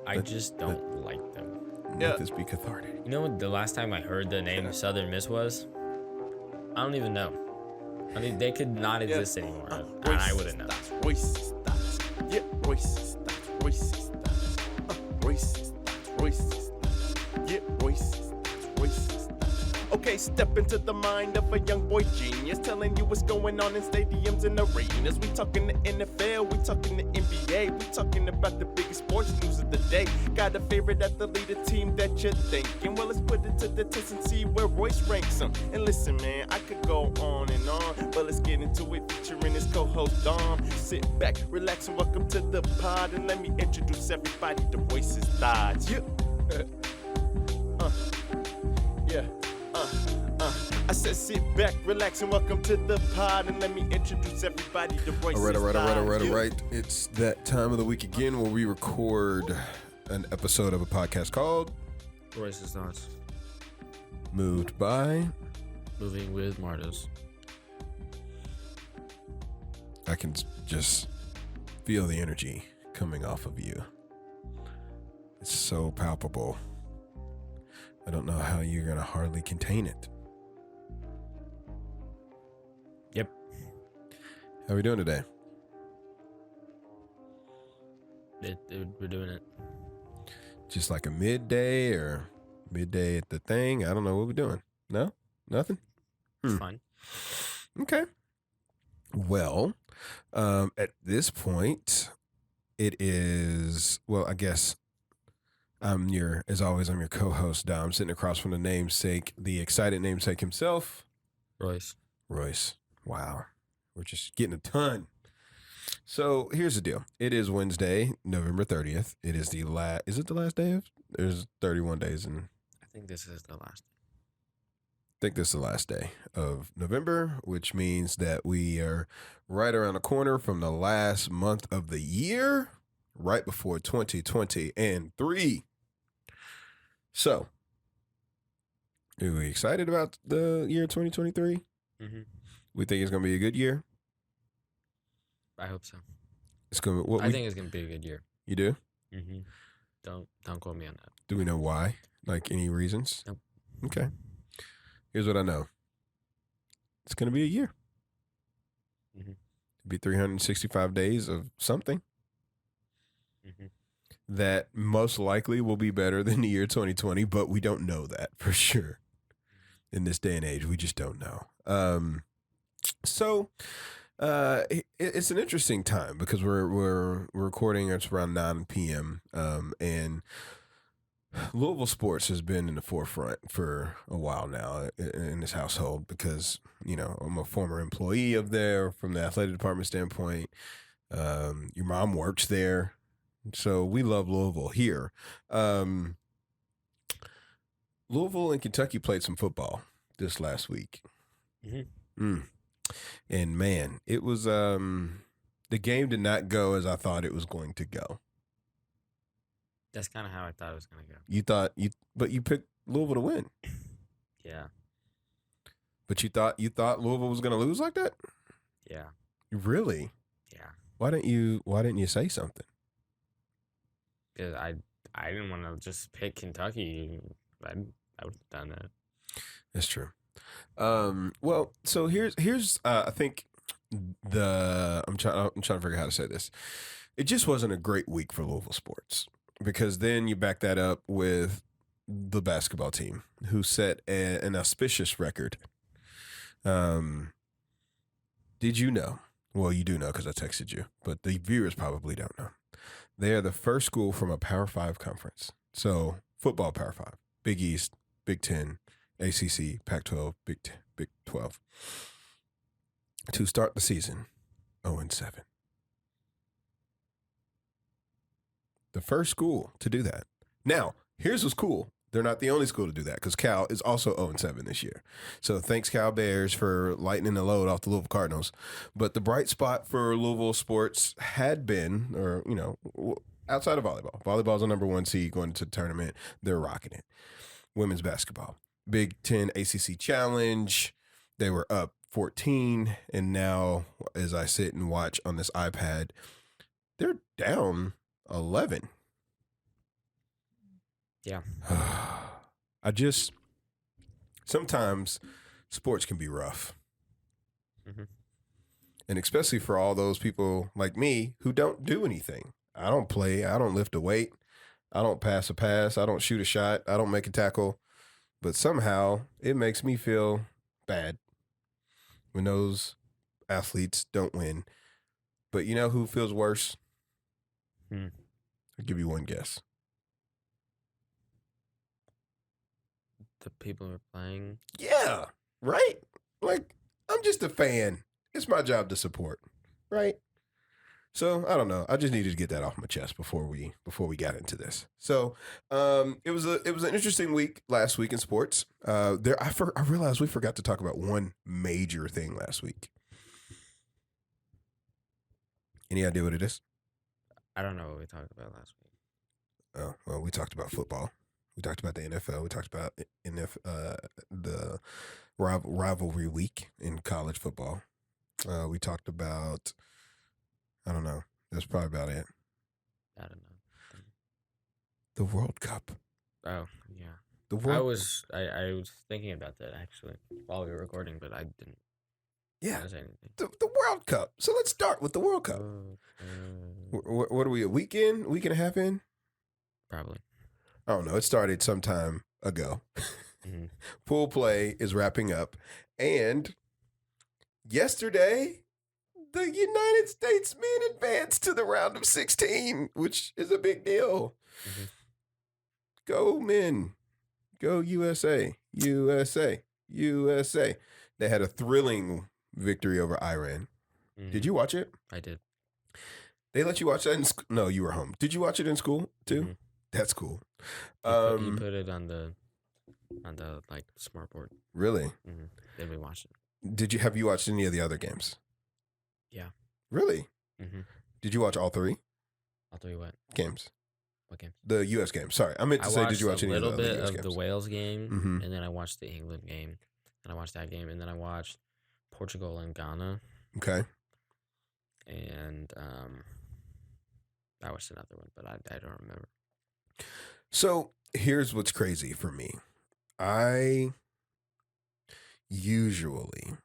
I just don't like them. Let this be cathartic. You know what the last time I heard the name Southern Miss was? I don't even know. I mean, they could not exist anymore, and I wouldn't know. Royce thoughts. Yeah, Royce thoughts. Royce thoughts. Royce thoughts. Royce thoughts. Yeah, Royce thoughts. Royce thoughts. Okay, step into the mind of a young boy genius, telling you what's going on in stadiums and arenas. We talking the NFL, we talking the NBA, we talking about the biggest sports news of the day. Got a favorite athlete, a team that you're thinking? Well, let's put it to the test and see where Royce ranks them. And listen, man, I could go on and on, but let's get into it, featuring his co-host Dom. Sit back, relax, and welcome to the pod, and let me introduce everybody to Royce's thoughts. Yeah. I said sit back, relax, and welcome to the pod, and let me introduce everybody to Royce's All right. It's that time of the week again where we record an episode of a podcast called Royce's Thoughts. Moving with Mardis. I can just feel the energy coming off of you. It's so palpable. I don't know how you're going to hardly contain it. Yep. How are we doing today? We're doing it. Just like a midday or midday at the thing? I don't know what we're doing. No? Nothing? It's fine. Okay. Well, at this point, it is, I guess I'm your co-host, Dom, sitting across from the excited namesake himself. Royce. Wow. We're just getting a ton. So here's the deal. It is Wednesday, November 30th. It is is it the last day there's 31 days and I think this is the last. I think this is the last day of November, which means that we are right around the corner from the last month of the year, right before 2023. So, are we excited about the year 2023? Mm-hmm. We think it's going to be a good year? I hope so. I think it's going to be a good year. You do? Mm-hmm. Don't quote me on that. Do we know why? Like any reasons? Nope. Okay. Here's what I know. It's going to be a year. Mm-hmm. It'll be 365 days of something. Mm-hmm. That most likely will be better than the year 2020, but we don't know that for sure. In this day and age, we just don't know. So it's an interesting time because we're recording. It's around 9 p.m. And Louisville sports has been in the forefront for a while now in this household because I'm a former employee of there from the athletic department standpoint. Your mom works there. So we love Louisville here. Louisville and Kentucky played some football this last week. Mm-hmm. And man, it was the game did not go as I thought it was going to go. That's kind of how I thought it was going to go. But you picked Louisville to win. Yeah. But you thought Louisville was going to lose like that? Yeah. Really? Yeah. Why didn't you say something? Because I didn't want to just pick Kentucky. I would have done that. That's true. Well, so here's I think I'm trying to figure out how to say this. It just wasn't a great week for Louisville sports because then you back that up with the basketball team who set an auspicious record. Did you know? Well, you do know because I texted you, but the viewers probably don't know. They are the first school from a Power 5 conference. So football Power 5, Big East, Big 10, ACC, Pac-12, Big 12, to start the season 0-7. The first school to do that. Now, here's what's cool. They're not the only school to do that because Cal is also 0-7 this year. So thanks, Cal Bears, for lightening the load off the Louisville Cardinals. But the bright spot for Louisville sports had been, outside of volleyball. Volleyball's the number one seed going into the tournament. They're rocking it. Women's basketball. Big 10 ACC Challenge. They were up 14. And now, as I sit and watch on this iPad, they're down 11. Yeah. Sometimes sports can be rough. Mm-hmm. And especially for all those people like me who don't do anything. I don't play. I don't lift a weight. I don't pass a pass. I don't shoot a shot. I don't make a tackle. But somehow it makes me feel bad when those athletes don't win. But you know who feels worse? I'll give you one guess. The people who are playing. Yeah, right? Like, I'm just a fan. It's my job to support, right? So I don't know. I just needed to get that off my chest before we got into this. So it was an interesting week last week in sports. I realized we forgot to talk about one major thing last week. Any idea what it is? I don't know what we talked about last week. Oh, well, we talked about football. We talked about the NFL. We talked about the rivalry week in college football. We talked about, I don't know. That's probably about it. I don't know. The World Cup. Oh, yeah. The World. I was thinking about that actually while we were recording, but I didn't. Yeah. Say anything. The World Cup. So let's start with the World Cup. What are we, a week and a half in? Probably. I don't know. It started sometime ago. Mm-hmm. Pool play is wrapping up. And yesterday, the United States men advanced to the round of 16, which is a big deal. Mm-hmm. Go men. Go USA. USA. USA. They had a thrilling victory over Iran. Mm-hmm. Did you watch it? I did. They let you watch that in school? No, you were home. Did you watch it in school too? Mm-hmm. That's cool. You put it on the like smart board. Really? Mm-hmm. Then we watched it. Have you watched any of the other games? Yeah. Really? Mm-hmm. Did you watch all three? I'll tell you what. Games. What games? The U.S. game. Sorry, I meant to say, did you watch any of the other a little US bit of games? the Wales game, Mm-hmm. and then I watched the England game, and I watched that game, and then I watched Portugal and Ghana. Okay. And I watched another one, but I don't remember. So here's what's crazy for me. I usually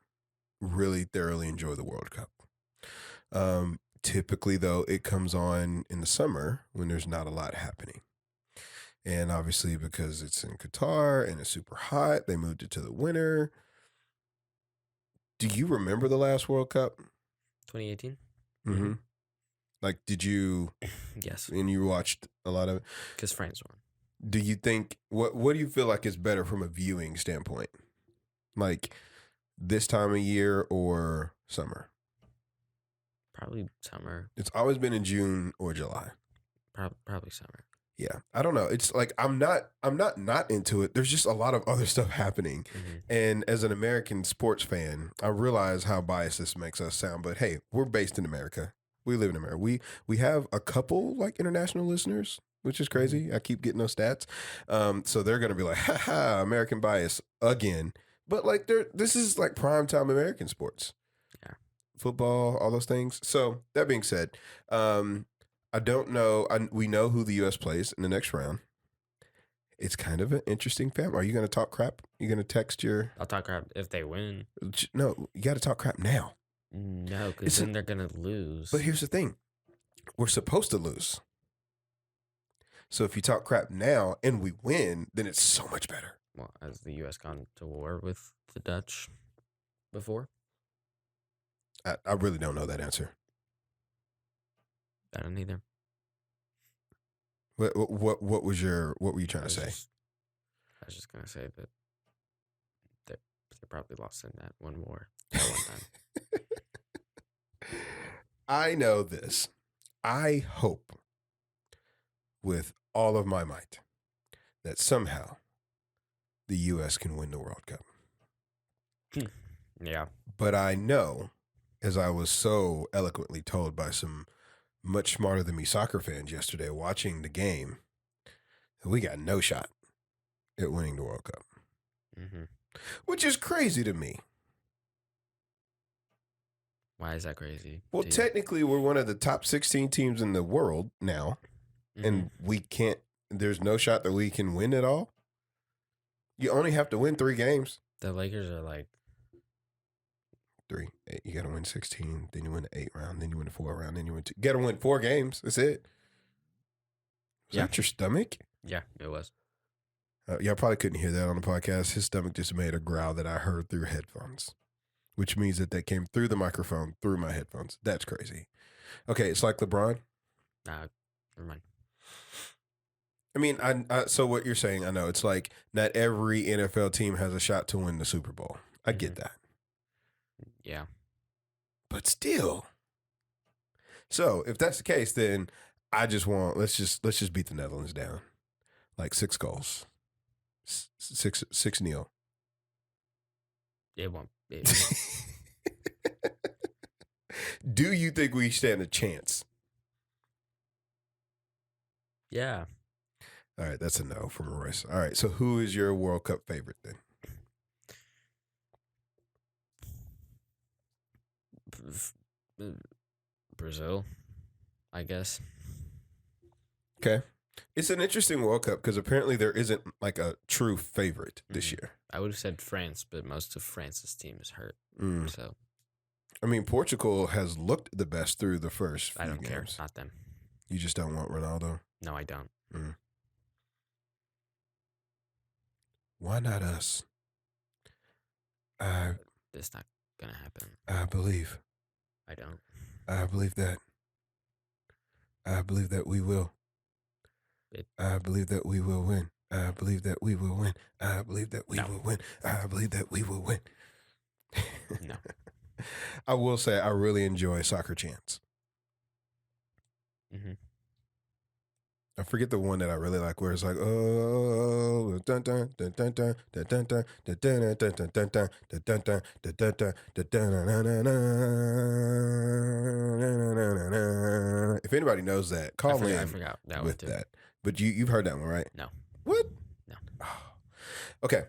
really thoroughly enjoy the World Cup. Typically, though, it comes on in the summer when there's not a lot happening. And obviously, because it's in Qatar and it's super hot, they moved it to the winter. Do you remember the last World Cup? 2018? Mm-hmm. Like, did you? Yes. And you watched a lot of it? Because France won. Do you think, what do you feel like is better from a viewing standpoint? Like, this time of year or summer? Probably summer. It's always been in June or July. Probably summer. Yeah. I don't know. It's like, I'm not into it. There's just a lot of other stuff happening. Mm-hmm. And as an American sports fan, I realize how biased this makes us sound, but hey, we're based in America. We live in America. We have a couple like international listeners, which is crazy. Mm-hmm. I keep getting those stats. So they're going to be like, ha, American bias again. But like, this is like primetime American sports. Yeah. Football, all those things. So that being said, I don't know. We know who the U.S. plays in the next round. It's kind of an interesting fam. Are you going to talk crap? You going to text your... I'll talk crap if they win. No, you got to talk crap now. No, because then they're going to lose. But here's the thing. We're supposed to lose. So if you talk crap now and we win, then it's so much better. Well, has the U.S. gone to war with the Dutch before? I really don't know that answer. I don't either. What were you trying to say? I was just gonna say that they probably lost in that one war at one time. I know this. I hope with all of my might that somehow the U.S. can win the World Cup. Yeah. But I know, as I was so eloquently told by some much smarter than me soccer fans yesterday watching the game, we got no shot at winning the World Cup. Mm-hmm. Which is crazy to me. Why is that crazy? Well, technically, we're one of the top 16 teams in the world now, and we can't there's no shot that we can win at all. You only have to win 3 games. The Lakers are like 3. 8. You got to win 16. Then you win the 8 round. Then you win the 4 round. Then you win 2. You got to win 4 games. That's it. Is that your stomach? Yeah, it was. Y'all probably couldn't hear that on the podcast. His stomach just made a growl that I heard through headphones, which means that came through the microphone, through my headphones. That's crazy. Okay, it's like LeBron. Never mind. I mean, so what you're saying, I know. It's like not every NFL team has a shot to win the Super Bowl. I get that. Yeah. But still. So if that's the case, then I just want, let's just beat the Netherlands down. Like 6 goals. 6-0. It won't. Do you think we stand a chance? Yeah. All right, that's a no from Royce. All right, so who is your World Cup favorite then? Brazil, I guess. Okay. It's an interesting World Cup because apparently there isn't like a true favorite this year. I would have said France, but most of France's team is hurt. So, I mean, Portugal has looked the best through the first few I don't care. games. Not them. You just don't want Ronaldo? No, I don't. Why not us? It's not gonna happen. I believe. I don't. I believe that. I believe that we will. I believe that we will win. I believe that we will win. I believe that we will win. I believe that we will win. No. I will say I really enjoy soccer chants. I forget the one that I really like where it's like, oh, dun dun dun dun dun dun dun dun dun dun dun dun dun dun dun dun dun dun. If anybody knows that, call in. I forgot that with one too. that. But you've heard that one, right? No. What? No. Okay.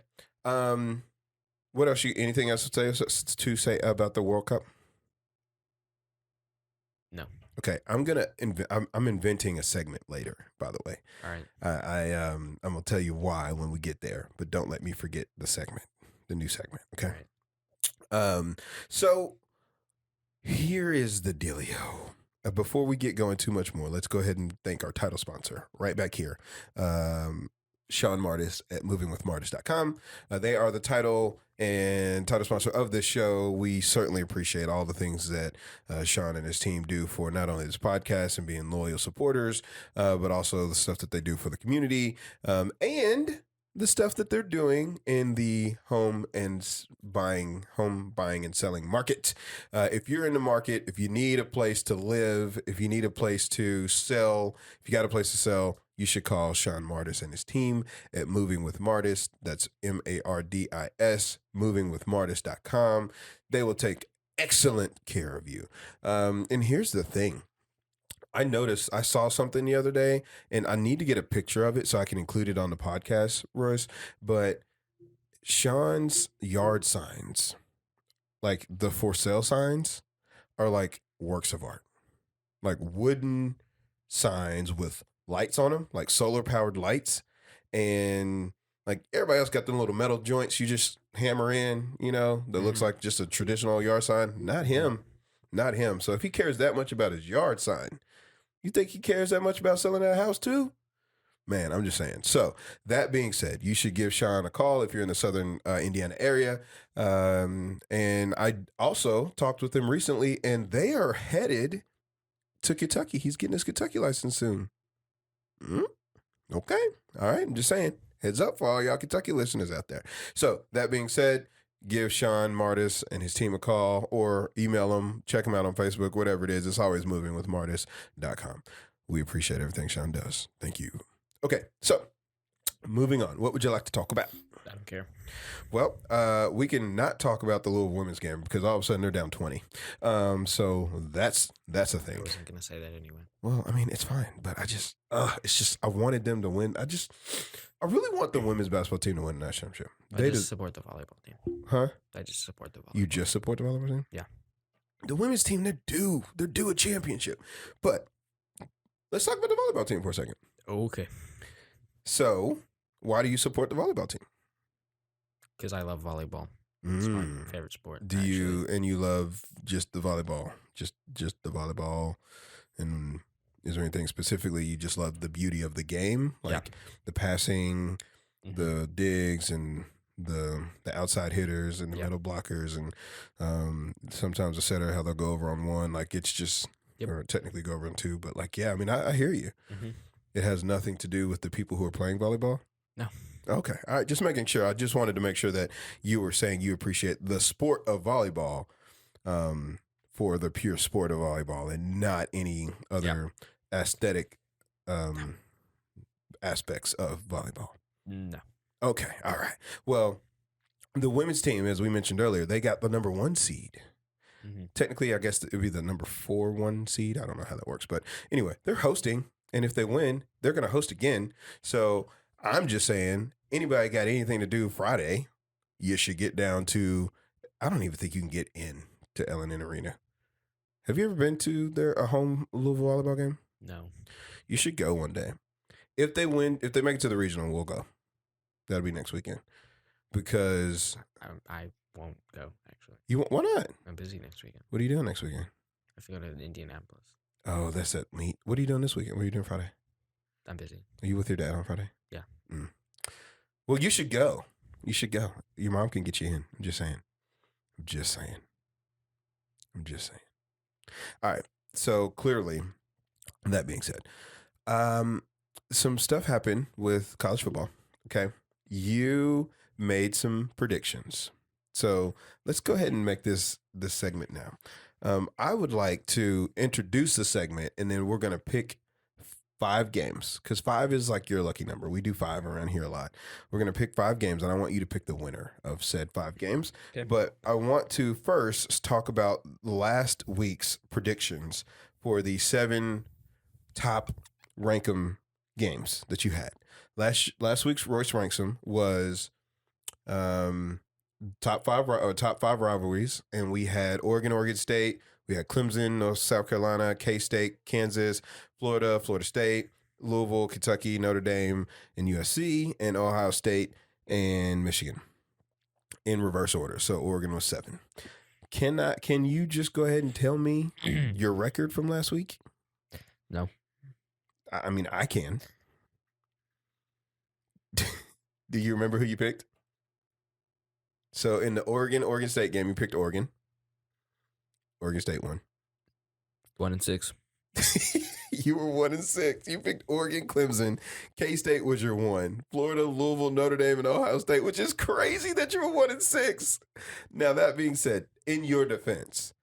What else? Anything else to say about the World Cup? No. Okay, I'm inventing a segment later. By the way, all right. I'm gonna tell you why when we get there, but don't let me forget the new segment. Okay. Right. So here is the dealio. Before we get going too much more, let's go ahead and thank our title sponsor right back here, Sean Mardis at movingwithmardis.com. They are the title sponsor of this show. We certainly appreciate all the things that Sean and his team do for not only this podcast and being loyal supporters, but also the stuff that they do for the community and the stuff that they're doing in the home buying and selling market. If you're in the market, if you need a place to live, if you need a place to sell, if you got a place to sell, you should call Sean Mardis and his team at Moving with Mardis. That's Mardis, movingwithmardis.com. They will take excellent care of you. And here's the thing. I saw something the other day, and I need to get a picture of it so I can include it on the podcast, Royce. But Sean's yard signs, like the for sale signs, are like works of art. Like wooden signs with lights on them, like solar powered lights. And like everybody else got them little metal joints you just hammer in, that looks like just a traditional yard sign. Not him. Not him. So if he cares that much about his yard sign, you think he cares that much about selling that house too? Man, I'm just saying. So that being said, you should give Sean a call if you're in the southern Indiana area. And I also talked with him recently, and they are headed to Kentucky. He's getting his Kentucky license soon. Okay. All right. I'm just saying. Heads up for all y'all Kentucky listeners out there. So that being said, give Sean Mardis and his team a call or email them, check them out on Facebook, whatever it is. It's always movingwithmardis.com. We appreciate everything Sean does. Thank you. Okay, so moving on. What would you like to talk about? I don't care. Well, we can not talk about the Louisville women's game because all of a sudden they're down 20. So that's a thing. I wasn't going to say that anyway. Well, I mean, it's fine, but I wanted them to win. I really want the women's basketball team to win the national championship. I just support the volleyball team. Huh? I just support the volleyball. You just support the volleyball team? Yeah. The women's team, they're due a championship. But let's talk about the volleyball team for a second. Okay. So, why do you support the volleyball team? Because I love volleyball. It's my favorite sport. Do you and you love just the volleyball, just the volleyball, and is there anything specifically you just love the beauty of the game, like the passing, the digs, and the outside hitters and the middle blockers, and sometimes the setter how they'll go over on one, like it's just or technically go over on two, but like I mean I hear you. It has nothing to do with the people who are playing volleyball. No. Okay. All right. Just making sure. I just wanted to make sure that you were saying you appreciate the sport of volleyball for the pure sport of volleyball and not any other aesthetic aspects of volleyball. No. Okay. All right. Well, the women's team, as we mentioned earlier, they got the number 1 seed. Technically, I guess it would be the number 4 seed. I don't know how that works. But anyway, they're hosting. And if they win, they're going to host again. So I'm just saying, anybody got anything to do Friday, you should get down to, I don't even think you can get in to L&N Arena. Have you ever been to a home Louisville volleyball game? No. You should go one day. If they win, if they make it to the regional, we'll go. That'll be next weekend. Because I won't go, actually. Why not? I'm busy next weekend. What are you doing next weekend? I have to go to Indianapolis. Oh, that's at meet. What are you doing this weekend? What are you doing Friday? I'm busy. Are you with your dad on Friday? Yeah. Well, you should go. You should go. Your mom can get you in. I'm just saying. All right. So clearly, that being said, some stuff happened with college football. Okay. You made some predictions. So let's go ahead and make this segment now. I would like to introduce the segment, and then we're going to pick 5 games, because 5 is like your lucky number. We do 5 around here a lot. We're going to pick 5 games, and I want you to pick the winner of said 5 games. Okay. But I want to first talk about last week's predictions for the 7 top Rankum games that you had. Last week's Royce Ransom was top 5 rivalries, and we had Oregon State, we had Clemson, North South Carolina, K-State, Kansas, Florida State, Louisville, Kentucky, Notre Dame, and USC, and Ohio State and Michigan in reverse order. So Oregon was 7. Can you just go ahead and tell me your record from last week? No. I mean, I can. Do you remember who you picked? So in the Oregon State game, you picked Oregon. Oregon State won. 1-6. You were 1-6. You picked Oregon, Clemson. K-State was your 1. Florida, Louisville, Notre Dame, and Ohio State, which is crazy that you were 1-6. Now, that being said, in your defense,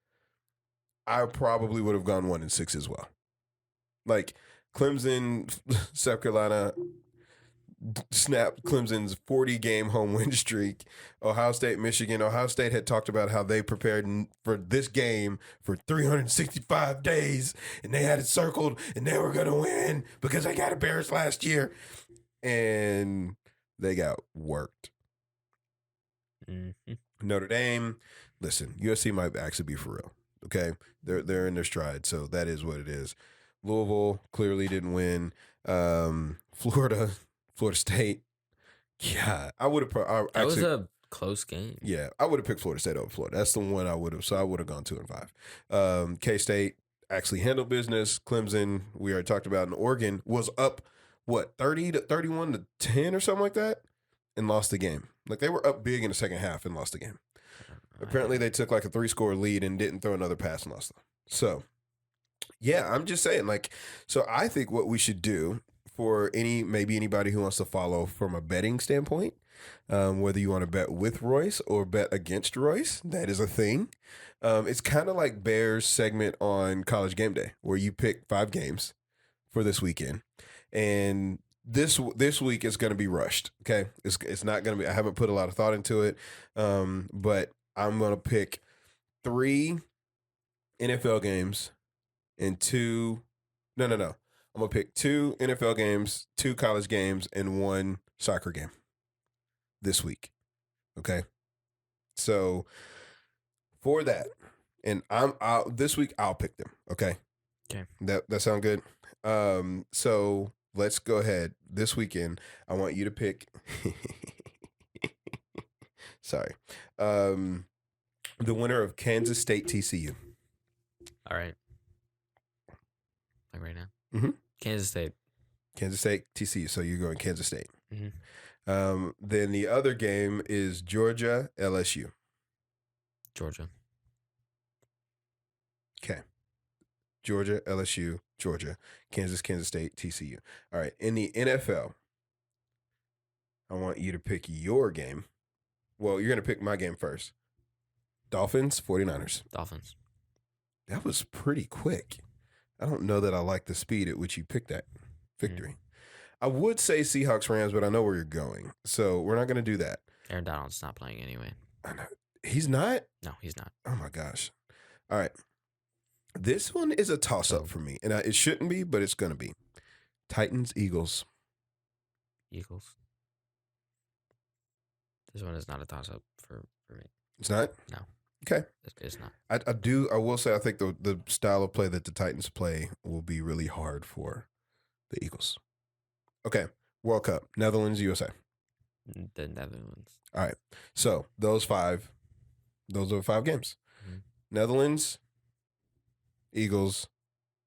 I probably would have gone 1-6 as well. Like Clemson, South Carolina snapped Clemson's 40-game home win streak. Ohio State, Michigan. Ohio State had talked about how they prepared for this game for 365 days, and they had it circled, and they were going to win because they got embarrassed last year, and they got worked. Notre Dame, listen, USC might actually be for real. Okay, they're in their stride, so that is what it is. Louisville clearly didn't win. Florida State. Yeah, I would have. That was a close game. Yeah, I would have picked Florida State over Florida. That's the one I would have. So I would have gone 2-5. K-State actually handled business. Clemson, we already talked about, and Oregon was up, 30-31 to 10 or something like that, and lost the game. Like they were up big in the second half and lost the game. Apparently they took like a 3-score lead and didn't throw another pass and lost them. So yeah, I'm just saying, like, so I think what we should do for maybe anybody who wants to follow from a betting standpoint, whether you want to bet with Royce or bet against Royce, that is a thing. It's kind of like Bear's segment on College Game Day, where you pick 5 games for this weekend, and this week is going to be rushed. Okay, it's not going to be. I haven't put a lot of thought into it, but I'm going to pick 3 NFL games and 2. No. I'm going to pick 2 NFL games, 2 college games, and 1 soccer game this week. Okay? So for that, and this week I'll pick them. Okay? Okay. That sound good? So let's go ahead this weekend. I want you to pick. Sorry. The winner of Kansas State TCU. All right. Like right now. Mhm. Kansas State. Kansas State TCU. So you're going Kansas State. Mm-hmm. Then the other game is Georgia LSU. Georgia. Okay. Georgia LSU, Georgia, Kansas State TCU. All right. In the NFL, I want you to pick your game. Well, you're going to pick my game first. Dolphins, 49ers. Dolphins. That was pretty quick. I don't know that I like the speed at which you picked that victory. I would say Seahawks Rams, but I know where you're going. So we're not going to do that. Aaron Donald's not playing anyway. I know. He's not? No, he's not. Oh, my gosh. All right. This one is a toss-up for me. And it shouldn't be, but it's going to be. Titans, Eagles. Eagles. This one is not a toss-up for me. It's not? No. Okay. It's not. I will say I think the style of play that the Titans play will be really hard for the Eagles. Okay. World Cup. Netherlands, USA. The Netherlands. All right. So those are 5 games. Mm-hmm. Netherlands, Eagles,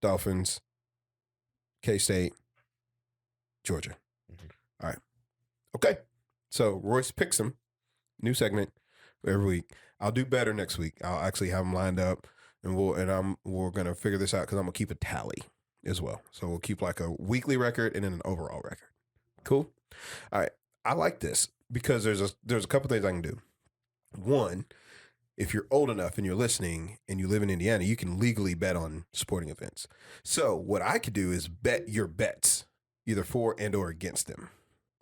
Dolphins, K-State, Georgia. Mm-hmm. All right. Okay. So Royce picks them. New segment every week. I'll do better next week. I'll actually have them lined up, and we're gonna figure this out because I'm gonna keep a tally as well. So we'll keep like a weekly record and then an overall record. Cool. All right. I like this because there's a couple things I can do. One, if you're old enough and you're listening and you live in Indiana, you can legally bet on sporting events. So what I could do is bet your bets either for and or against them.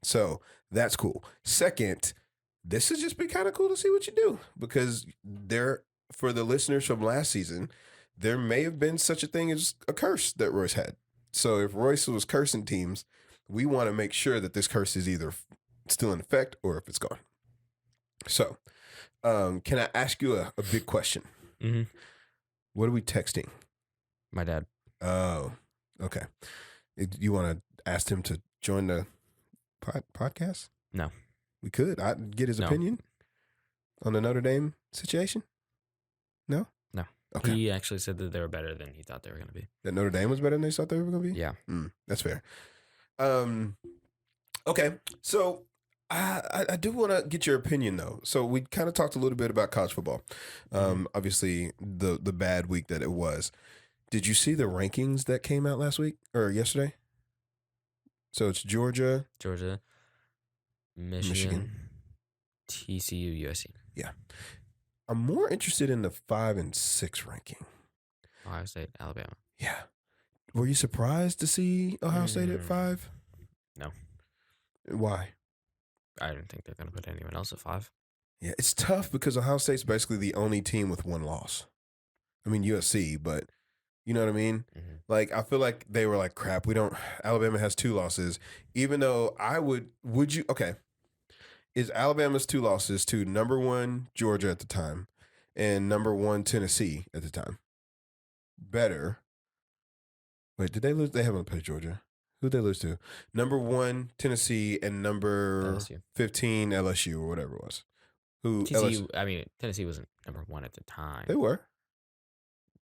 So that's cool. Second, this has just been kind of cool to see what you do because for the listeners from last season, there may have been such a thing as a curse that Royce had. So if Royce was cursing teams, we want to make sure that this curse is either still in effect or if it's gone. So can I ask you a big question? Mm-hmm. What are we texting? My dad. Oh, okay. You want to ask him to join the podcast? No. We could. I'd get his opinion on the Notre Dame situation. No? No. Okay. He actually said that they were better than he thought they were going to be. That Notre Dame was better than they thought they were going to be? Yeah. That's fair. Okay. So I do want to get your opinion, though. So we kind of talked a little bit about college football. Obviously, the bad week that it was. Did you see the rankings that came out last week or yesterday? So it's Georgia, Michigan, TCU, USC. Yeah. I'm more interested in the 5 and 6 ranking. Ohio State, Alabama. Yeah. Were you surprised to see Ohio State at 5? No. Why? I don't think they're going to put anyone else at 5. Yeah, it's tough because Ohio State's basically the only team with 1 loss. I mean, USC, but you know what I mean? Mm-hmm. Like, I feel like they were like, crap, Alabama has 2 losses, even though okay. Is Alabama's 2 losses to number 1 Georgia at the time and number 1 Tennessee at the time better? Wait, did they lose? They haven't played Georgia. Who'd they lose to? Number 1 Tennessee and number LSU. 15 LSU or whatever it was. TCU, I mean, Tennessee wasn't number 1 at the time. They were.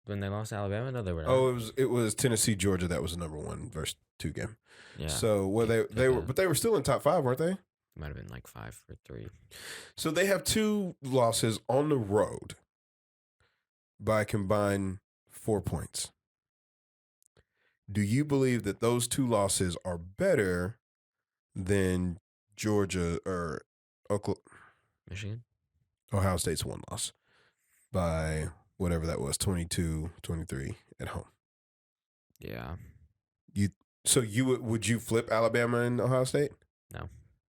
When they lost to Alabama? No, they were not. Oh, it was Tennessee Georgia that was the number 1 versus 2 game. Yeah. So they were, but they were still in top 5, weren't they? Might have been like 5 or 3. So they have 2 losses on the road by combined 4 points. Do you believe that those 2 losses are better than Georgia or Michigan? Ohio State's 1 loss by whatever that was, 22-23 at home? Yeah. So would you flip Alabama and Ohio State? No.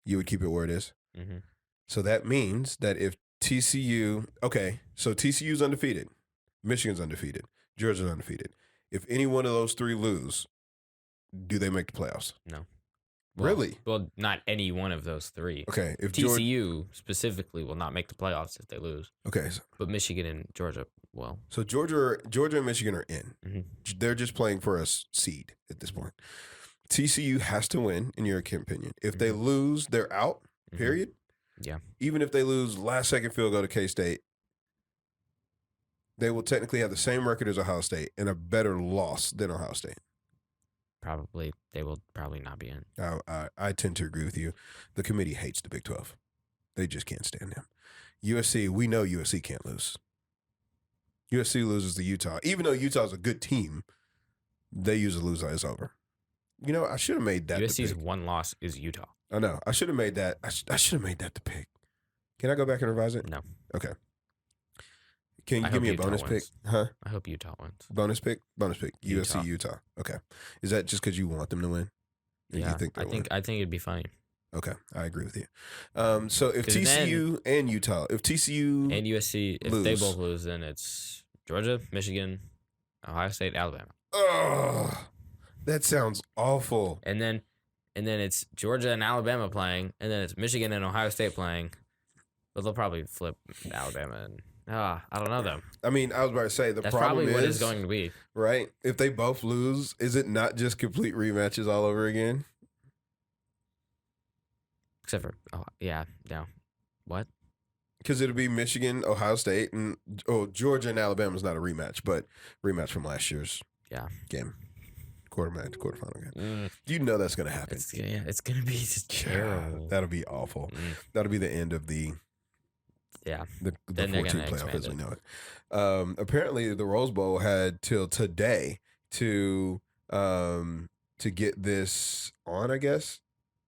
You would keep it where it is? Mm-hmm. So that means that if TCU, so TCU's undefeated, Michigan's undefeated, Georgia's undefeated. If any one of those 3 lose, do they make the playoffs? No. Really? Well, not any one of those 3. Okay. If TCU specifically will not make the playoffs if they lose. Okay. But Michigan and Georgia will. So Georgia and Michigan are in. Mm-hmm. They're just playing for a seed at this point. TCU has to win, in your opinion. If they lose, they're out, period. Yeah. Even if they lose last-second field goal to K-State, they will technically have the same record as Ohio State and a better loss than Ohio State. Probably. They will probably not be in. I tend to agree with you. The committee hates the Big 12. They just can't stand them. USC, we know USC can't lose. USC loses to Utah. Even though Utah's a good team, they usually lose as over. You know, I should have made that USC's one loss is Utah. I know. I should have made that. I should have made that the pick. Can I go back and revise it? No. Okay. Can you I give hope me a Utah bonus wins. pick? Huh? I hope Utah wins. Bonus pick? Bonus pick. Utah. USC, Utah. Okay. Is that just because you want them to win? Or Yeah. you think I think it'd be funny. Okay. I agree with you. So if 'Cause TCU and Utah, if TCU And USC, if they lose. both lose, then it's Georgia, Michigan, Ohio State, Alabama. Oh, that sounds awful. And then it's Georgia and Alabama playing, and then it's Michigan and Ohio State playing. But they'll probably flip Alabama and I don't know though. I mean, I was about to say the That's problem probably what is it's going to be. right. If they both lose, is it not just complete rematches all over again? Except for what? Because it'll be Michigan, Ohio State, and Georgia and Alabama's not a rematch, but rematch from last year's game, quarterfinal game. You know that's going to happen. It's gonna be just terrible. That'll be awful. That'll be the end of the the Then they're 14 gonna playoff as we expand know it. Apparently, the Rose Bowl had till today to get this on. I guess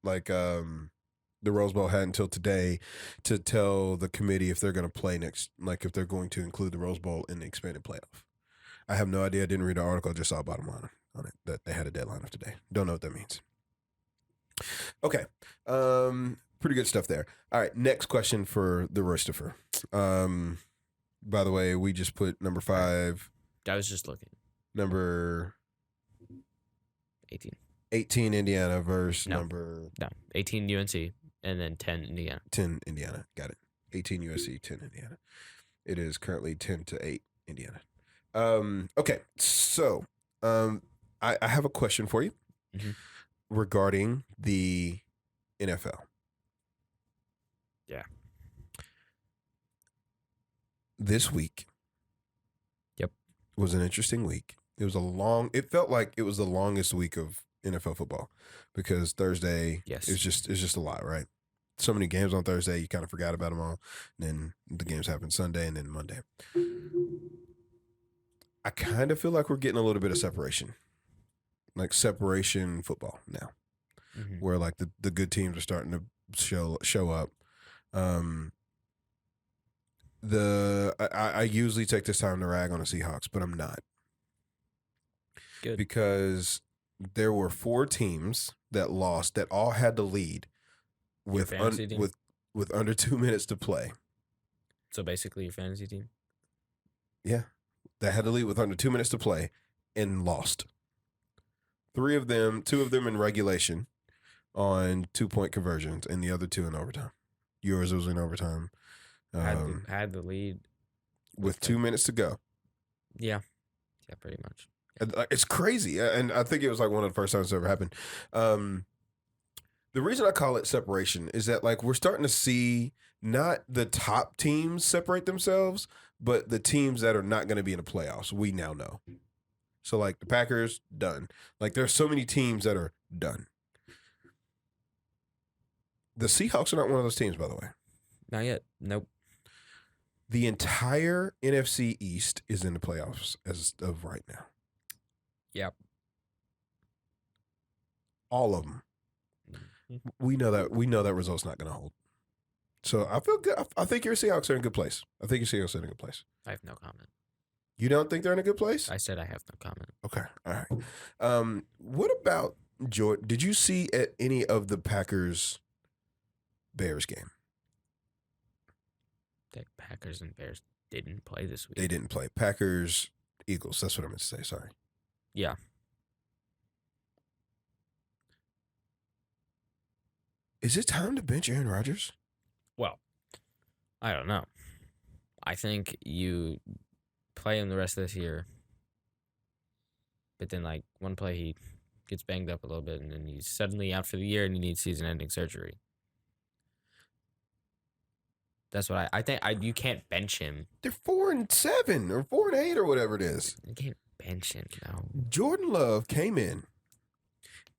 the Rose Bowl had until today to tell the committee if they're going to play next, like if they're going to include the Rose Bowl in the expanded playoff. I have no idea. I didn't read the article. I just saw a bottom line on it that they had a deadline of today. Don't know what that means. Okay. Pretty good stuff there. All right. Next question for the Roystifer. By the way, we just put number 5. I was just looking. Number 18. 18 Indiana versus number 18 UNC and then 10 Indiana. 10 Indiana. Got it. 18 USC, 10 Indiana. It is currently 10-8 Indiana. Okay. So, I have a question for you regarding the NFL. Yeah. This week. Yep. Was an interesting week. It felt like it was the longest week of NFL football because Thursday is just a lot, right? So many games on Thursday, you kind of forgot about them all. And then the games happen Sunday and then Monday. I kind of feel like we're getting a little bit of separation, like separation football now, where like the good teams are starting to show up. I usually take this time to rag on the Seahawks, but I'm not. Good. Because there were 4 teams that lost that all had to lead with under 2 minutes to play. So basically your fantasy team? Yeah. That had to lead with under 2 minutes to play and lost. 2 of them in regulation on 2-point conversions and the other 2 in overtime. Yours was in overtime. Had the lead. With 2 minutes to go. Yeah. Yeah, pretty much. It's crazy. And I think it was like one of the first times it's ever happened. The reason I call it separation is that like we're starting to see not the top teams separate themselves, but the teams that are not going to be in the playoffs. We now know. So like the Packers, done. Like there's so many teams that are done. The Seahawks are not one of those teams, by the way. Not yet. Nope. The entire NFC East is in the playoffs as of right now. Yep. All of them. We know that result's not going to hold. So I feel good. I think your Seahawks are in a good place. I have no comment. You don't think they're in a good place? I said I have no comment. Okay. All right. What about Jordan? Did you see at any of the Packers Bears game? The Packers and Bears didn't play this week. They didn't play. Packers, Eagles. That's what I meant to say. Sorry. Yeah. Is it time to bench Aaron Rodgers? Well, I don't know. I think you play him the rest of this year, but then like one play he gets banged up a little bit, and then he's suddenly out for the year, and he needs season-ending surgery. That's what I think. You can't bench him. They're 4-7 or 4-8 or whatever it is. You can't bench him. No. Jordan Love came in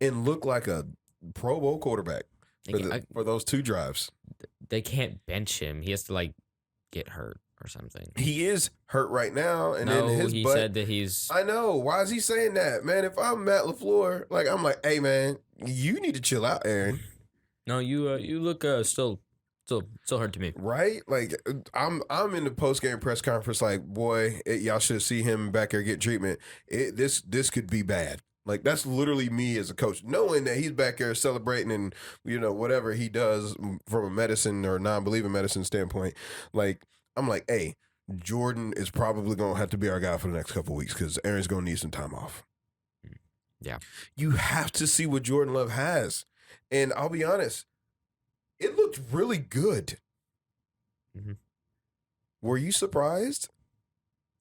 and looked like a Pro Bowl quarterback for those 2 drives. They can't bench him. He has to like get hurt or something. He is hurt right now, and no, then he butt, said that he's. I know. Why is he saying that, man? If I'm Matt LaFleur, like I'm like, hey, man, you need to chill out, Aaron. No, you look still hurt to me. Right? Like I'm in the post game press conference, like, boy, y'all should see him back there get treatment. This could be bad. Like that's literally me as a coach, knowing that he's back there celebrating and whatever he does from a medicine or non-believing medicine standpoint. Like I'm like, hey, Jordan is probably gonna have to be our guy for the next couple of weeks because Aaron's gonna need some time off. Yeah, you have to see what Jordan Love has, and I'll be honest, it looked really good. Mm-hmm. Were you surprised?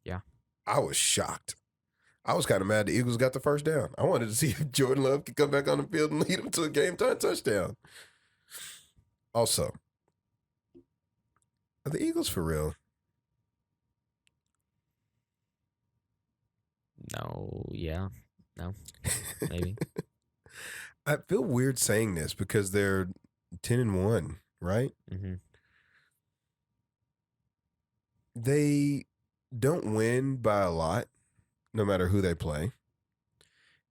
Yeah, I was shocked. I was kind of mad the Eagles got the first down. I wanted to see if Jordan Love could come back on the field and lead them to a game-time touchdown. Also, are the Eagles for real? No, yeah, no, maybe. I feel weird saying this because they're 10-1, right? Mm-hmm. They don't win by a lot, no matter who they play.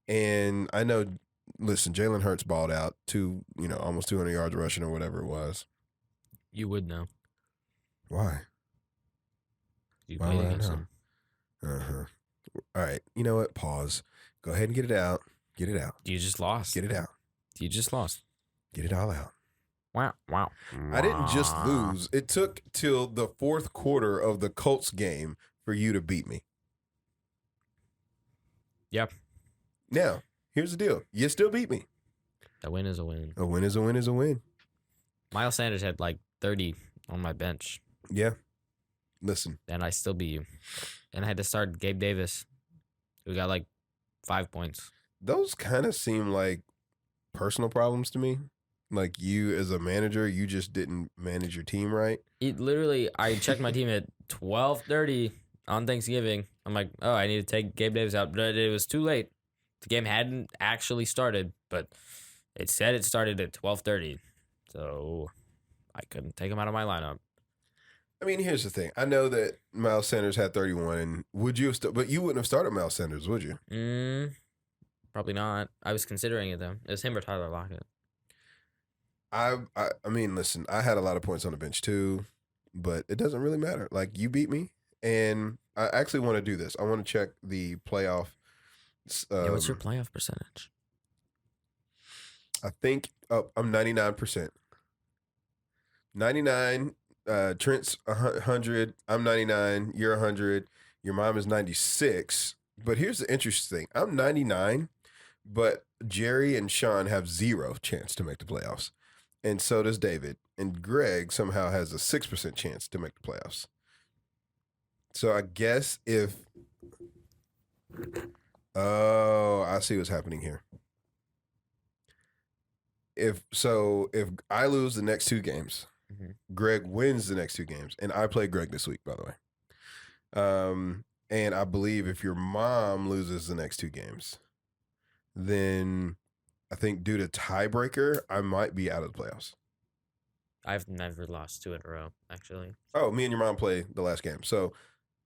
And I know, listen, Jalen Hurts balled out to, almost 200 yards rushing or whatever it was. You would know. Why? You Why played would I against know? him. Uh-huh. All right. You know what? Pause. Go ahead and get it out. Get it out. You just lost. Get it out. You just lost. Get it all out. Wow. I didn't just lose. It took till the 4th quarter of the Colts game for you to beat me. Yep. Now, here's the deal. You still beat me. A win is a win. A win is a win is a win. Miles Sanders had like 30 on my bench. Yeah. Listen. And I still beat you. And I had to start Gabe Davis, who got like 5 points. Those kind of seem like personal problems to me. Like you as a manager, you just didn't manage your team right. I checked my team at 12:30 on Thanksgiving. I'm like, oh, I need to take Gabe Davis out. But it was too late. The game hadn't actually started, but it said it started at 12:30. So I couldn't take him out of my lineup. I mean, here's the thing. I know that Miles Sanders had 31, and would you have but you wouldn't have started Miles Sanders, would you? Probably not. I was considering it, though. It was him or Tyler Lockett. I mean, listen, I had a lot of points on the bench, too, but it doesn't really matter. Like, you beat me, and I actually want to do this. I want to check the playoff. What's your playoff percentage? I think I'm 99%. 99. Trent's 100. I'm 99. You're 100. Your mom is 96. But here's the interesting thing. I'm 99, but Jerry and Sean have 0 chance to make the playoffs. And so does David. And Greg somehow has a 6% chance to make the playoffs. So I guess if... Oh, I see what's happening here. If I lose the next 2 games, Greg wins the next 2 games, and I play Greg this week, by the way. And I believe if your mom loses the next 2 games, then I think due to tiebreaker, I might be out of the playoffs. I've never lost 2 in a row, actually. Oh, me and your mom play the last game. So,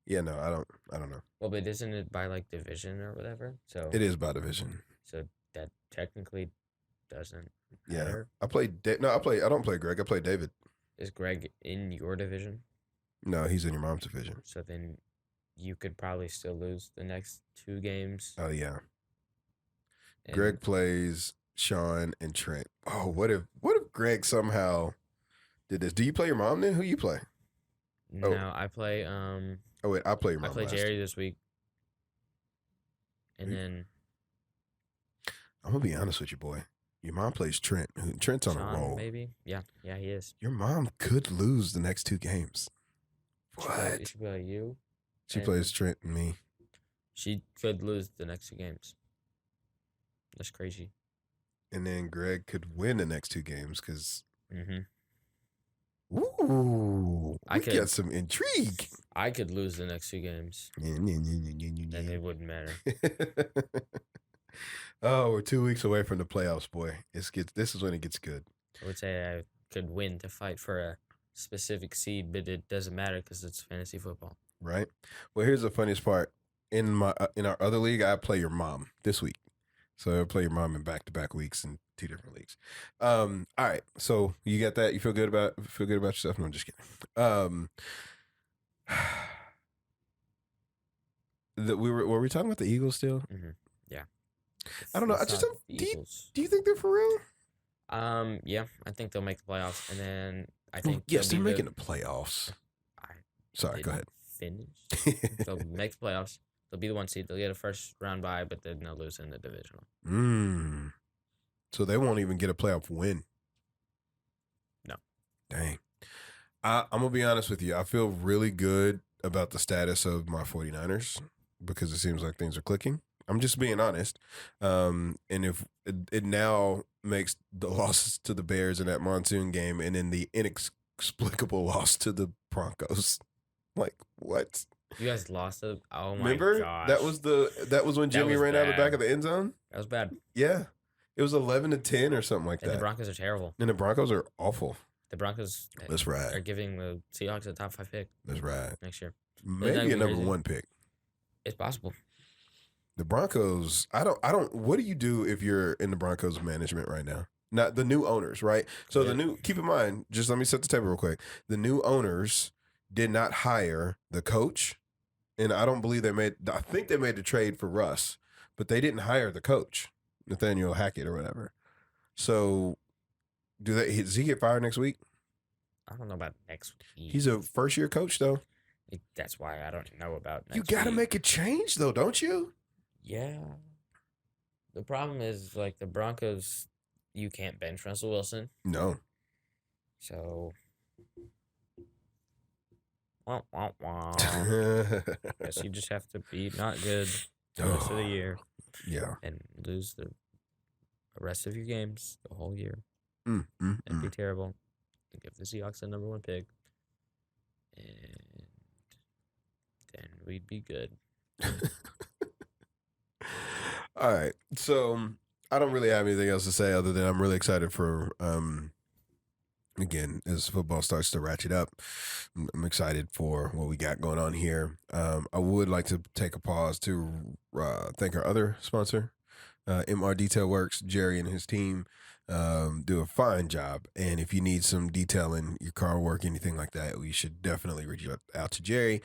yeah, no, I don't know. Well, but isn't it by like division or whatever? So it is by division. So that technically doesn't Yeah, matter. I don't play Greg. I play David. Is Greg in your division? No, he's in your mom's division. So then you could probably still lose the next 2 games. Oh yeah. And Greg plays Sean and Trent. Oh, what if Greg somehow did this? Do you play your mom then? Who you play? No, I play Oh wait, I play your mom. I play last. Jerry this week. And then I'm gonna be honest with you, boy. Your mom plays Trent. Trent's on Sean, a roll. maybe. Yeah, he is. Your mom could lose the next 2 games. What? She play you. She and plays Trent and me. She could lose the next 2 games. That's crazy. And then Greg could win the next 2 games because, Mm-hmm. ooh, I we could- got some intrigue. I could lose the next 2 games, and it wouldn't matter. Oh, we're 2 weeks away from the playoffs, boy. This is when it gets good. I would say I could win to fight for a specific seed, but it doesn't matter because it's fantasy football. Right. Well, here's the funniest part. In our other league, I play your mom this week. So I play your mom in back-to-back weeks in 2 different leagues. All right. So you got that? You feel good about yourself? No, I'm just kidding. Were we talking about the Eagles still? Mm-hmm. Yeah. I don't know. I It's just not don't. the Do Eagles. you think they're for real? Yeah, I think they'll make the playoffs, and then I think Yes, they'll they're be making the playoffs. I Sorry, go ahead. didn't finish. They'll make the playoffs. They'll be the 1 seed. They'll get a first round bye, but then they'll lose in the divisional. So they won't even get a playoff win. No. Dang. I'm going to be honest with you. I feel really good about the status of my 49ers because it seems like things are clicking. I'm just being honest. And if it now makes the losses to the Bears in that monsoon game and then the inexplicable loss to the Broncos. Like, what? You guys lost it. Oh my Remember? gosh. That was when Jimmy was ran out of the back bad. of the end zone? That was bad. Yeah. It was 11-10 or something like And the that. Broncos are terrible. And the Broncos are awful. The Broncos That's are right. giving the Seahawks a top 5 pick That's right. next year. Maybe a be number crazy? 1 pick. It's possible. The Broncos, I don't, what do you do if you're in the Broncos management right now? Not the new owners, right? So keep in mind, just let me set the table real quick. The new owners did not hire the coach. And I think they made the trade for Russ, but they didn't hire the coach, Nathaniel Hackett or whatever. So does he get fired next week? I don't know about next week. He's a first-year coach, though. That's why I don't know about next You got to week. make a change, though, don't you? Yeah. The problem is, like, the Broncos, you can't bench Russell Wilson. No. So, wah. Guess you just have to be not good the rest of the year Yeah. and lose the rest of your games the whole year. Mm. That'd be terrible. And give the Seahawks the number 1 pick. And then we'd be good. All right. So I don't really have anything else to say other than I'm really excited for, again, as football starts to ratchet up, I'm excited for what we got going on here. I would like to take a pause to thank our other sponsor, MR DetailWorx. Jerry and his team do a fine job. And if you need some detailing, your car work, anything like that, we should definitely reach out to Jerry.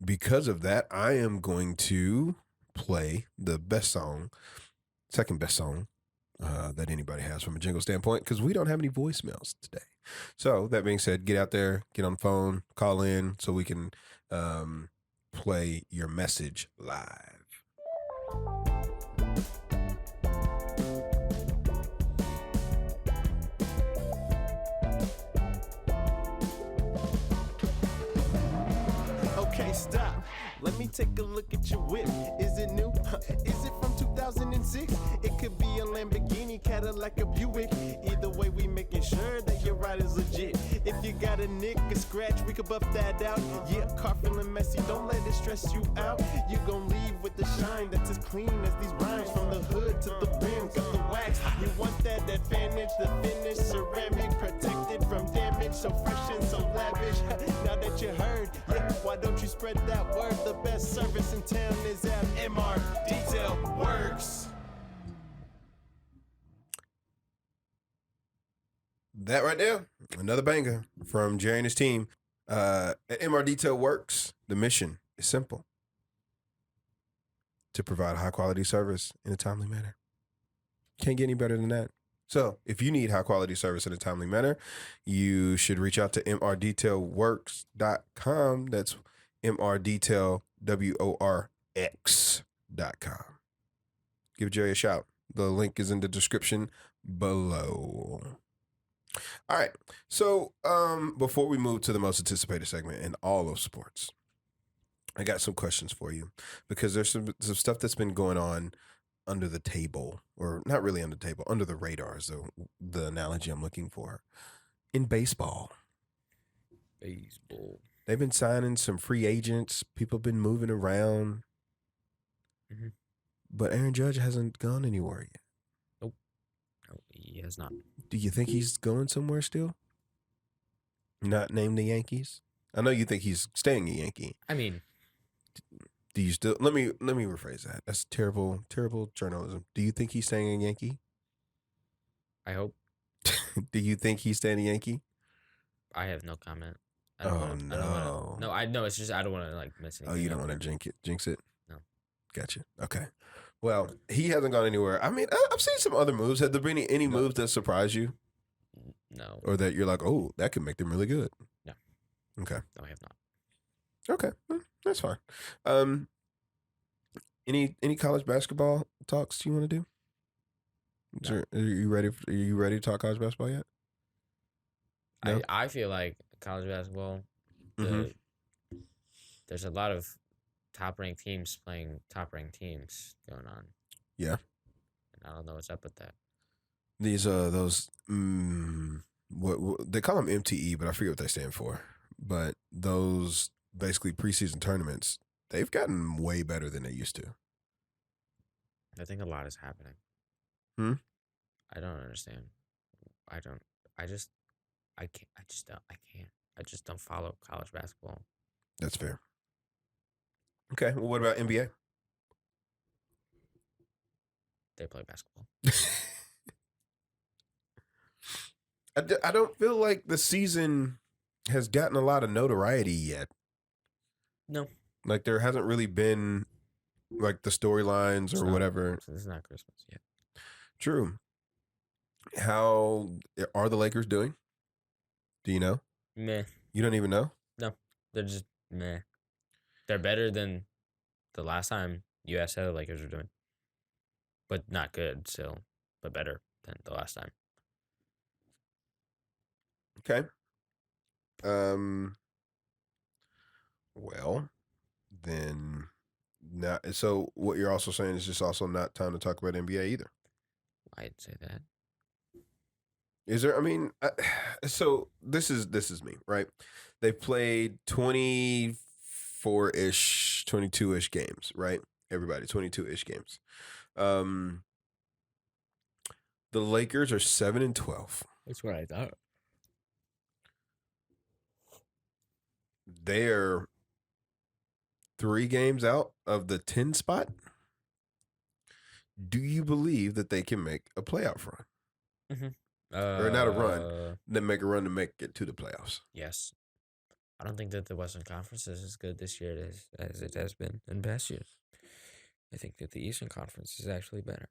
Because of that, I am going to play the second best song that anybody has from a jingle standpoint, because we don't have any voicemails today. So that being said, get out there, get on the phone, call in so we can play your message live. Okay, stop. Let me take a look at your whip. Is it new? Is it from 2006? It could be a Lamborghini, Cadillac, or Buick. Either way, we making sure that your ride is legit. If you got a nick, a scratch, we could buff that out. Yeah, car feeling messy, don't let it stress you out. You gon' leave with the shine that's as clean as these rhymes. From the hood to the rim, got the wax. You want that advantage, the finish, ceramic, protected from damage. So fresh and so lavish. Now that you heard, yeah, why don't you spread that word? The best service in town is at MR DetailWorx. That right there, another banger from Jerry and his team. At MR DetailWorx, the mission is simple: to provide high quality service in a timely manner. Can't get any better than that. So if you need high quality service in a timely manner, you should reach out to mrdetailworx.com. That's mrdetailworx.com. Give Jerry a shout. The link is in the description below. All right. So before we move to the most anticipated segment in all of sports, I got some questions for you because there's some stuff that's been going on under the table, or not really under the table, under the radar is the analogy I'm looking for. In baseball, they've been signing some free agents. People have been moving around. Mhm. But Aaron Judge hasn't gone anywhere yet. Nope. No, he has not. Do you think he's going somewhere still? Not named the Yankees? I know you think he's staying a Yankee. I mean, Do you still? Let me rephrase that. That's terrible journalism. Do you think he's staying a Yankee? I hope. Do you think he's staying a Yankee? I have no comment. I Oh, don't wanna, no. No, I know. It's just I don't want to like miss anything. Oh, you don't up want to here. jinx it? No. Gotcha. Okay. Well, he hasn't gone anywhere. I mean, I've seen some other moves. Have there been any No. moves that surprise you, No. or that you're like, oh, that could make them really good? No. Okay. No, I have not. Okay, that's fine. Any college basketball talks you want to do? No. Are you ready? Are you ready to talk college basketball yet? No? I feel like college basketball, Mhm. there's a lot of top ranked teams playing top ranked teams going on. Yeah. And I don't know what's up with that. These those what they call them MTE, but I forget what they stand for. But those basically preseason tournaments, they've gotten way better than they used to. I think a lot is happening. Hmm? I don't understand. I don't. I just. I can't. I just don't. I can't. I just don't follow college basketball. That's fair. Okay. Well, what about NBA? They play basketball. I don't feel like the season has gotten a lot of notoriety yet. No. Like there hasn't really been like the storylines or whatever. It's not Christmas yet. True. How are the Lakers doing? Do you know? Meh. You don't even know? No. They're just meh. They're better than the last time you asked how the Lakers were doing. But not good still. But better than the last time. Okay. Well, then now so what you're also saying is just also not time to talk about NBA either. I'd say that. Is there? I mean, so this is me, right? They've played 24-ish, 22-ish games, right? Everybody, 22-ish games. The Lakers are 7-12. That's what I thought. They're 3 games out of the 10 spot. Do you believe that they can make a playoff run? Mm-hmm. Or not a run, then make a run to make it to the playoffs? Yes. I don't think that the Western Conference is as good this year as it has been in past years. I think that the Eastern Conference is actually better,